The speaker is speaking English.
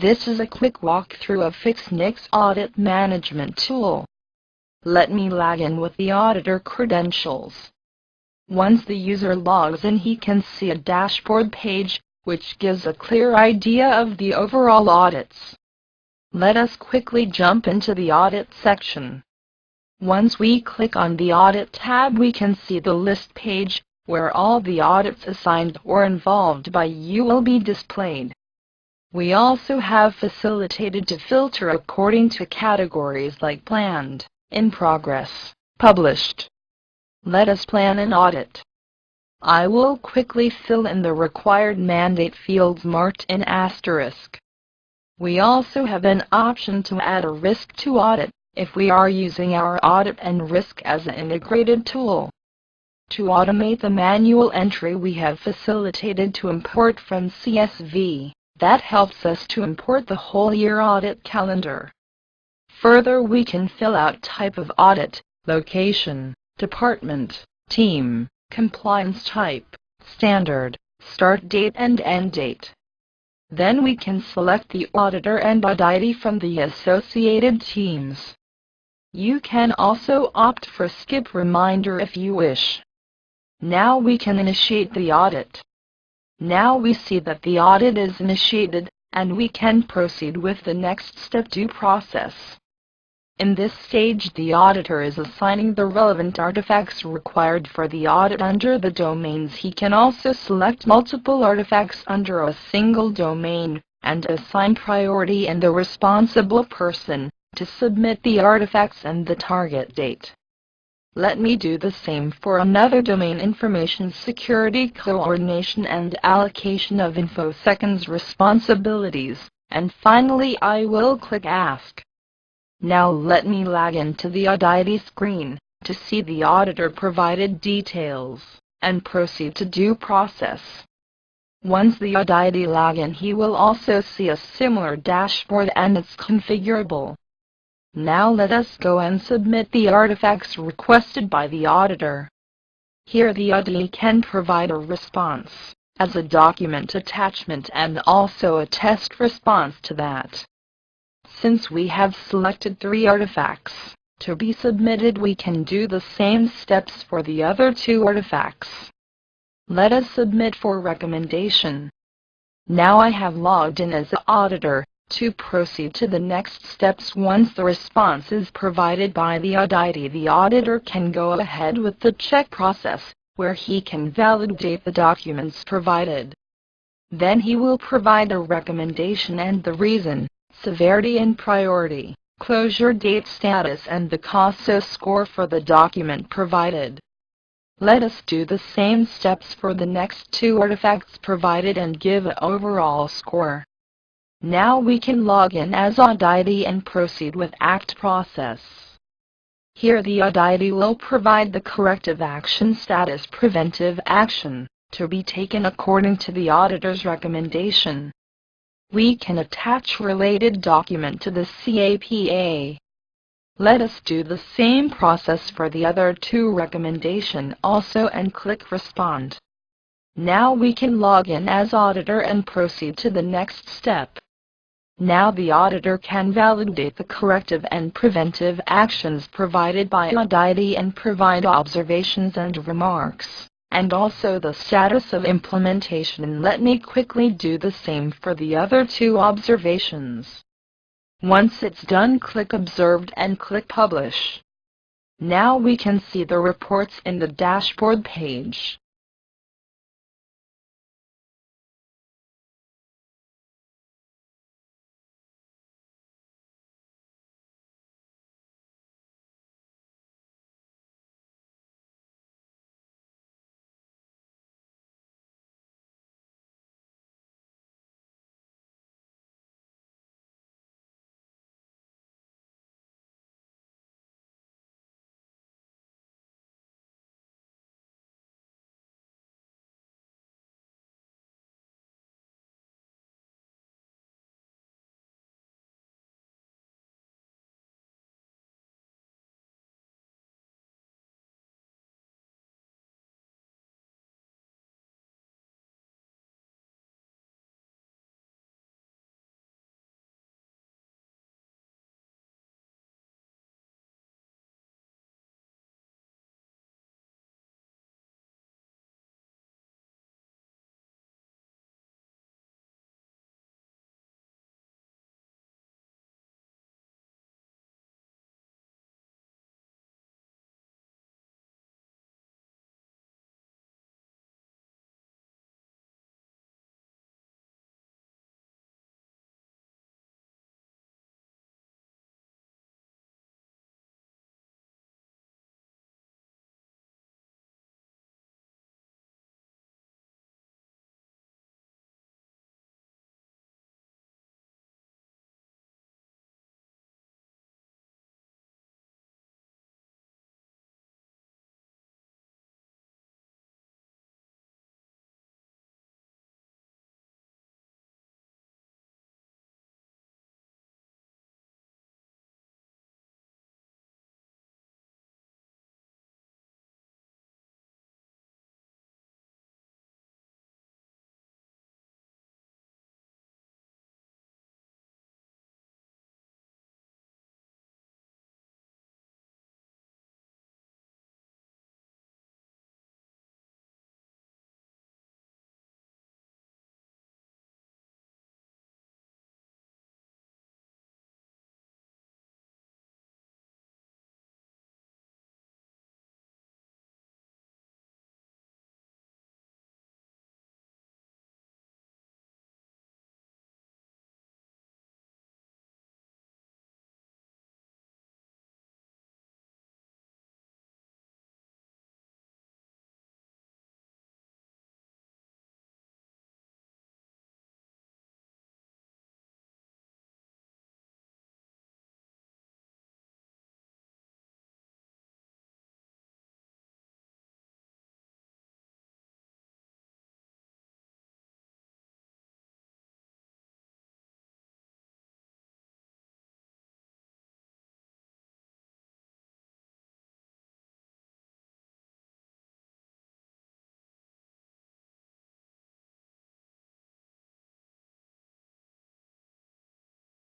This is a quick walkthrough of FixNix Audit Management tool. Let me log in with the auditor credentials. Once the user logs in, he can see a dashboard page, which gives a clear idea of the overall audits. Let us quickly jump into the audit section. Once we click on the Audit tab, we can see the list page, where all the audits assigned or involved by you will be displayed. We also have facilitated to filter according to categories like planned, in progress, published. Let us plan an audit. I will quickly fill in the required mandate fields marked in asterisk. We also have an option to add a risk to audit, if we are using our audit and risk as an integrated tool. To automate the manual entry, we have facilitated to import from CSV. That helps us to import the whole year audit calendar. Further, we can fill out type of audit, location, department, team, compliance type, standard, start date and end date. Then we can select the auditor and audit ID from the associated teams. You can also opt for skip reminder if you wish. Now we can initiate the audit. Now we see that the audit is initiated, and we can proceed with the next step due process. In this stage, the auditor is assigning the relevant artifacts required for the audit under the domains. He can also select multiple artifacts under a single domain, and assign priority and the responsible person to submit the artifacts and the target date. Let me do the same for another domain: information security, coordination and allocation of InfoSecond's responsibilities, and finally I will click Ask. Now let me log into the audit ID screen to see the auditor provided details, and proceed to due process. Once the audit ID login, he will also see a similar dashboard and it's configurable. Now let us go and submit the artifacts requested by the auditor. Here the auditee can provide a response, as a document attachment and also a test response to that. Since we have selected 3 artifacts to be submitted, we can do the same steps for the other 2 artifacts. Let us submit for recommendation. Now I have logged in as an auditor. To proceed to the next steps, once the response is provided by the audit ID, the auditor can go ahead with the check process, where he can validate the documents provided. Then he will provide a recommendation and the reason, severity and priority, closure date, status and the CASO score for the document provided. Let us do the same steps for the next 2 artifacts provided and give an overall score. Now we can log in as audit ID and proceed with ACT process. Here the audit ID will provide the corrective action status, preventive action, to be taken according to the auditor's recommendation. We can attach related document to the CAPA. Let us do the same process for the other 2 recommendation also and click Respond. Now we can log in as auditor and proceed to the next step. Now the auditor can validate the corrective and preventive actions provided by audit ID and provide observations and remarks, and also the status of implementation. Let me quickly do the same for the other 2 observations. Once it's done, click Observed and click Publish. Now we can see the reports in the dashboard page.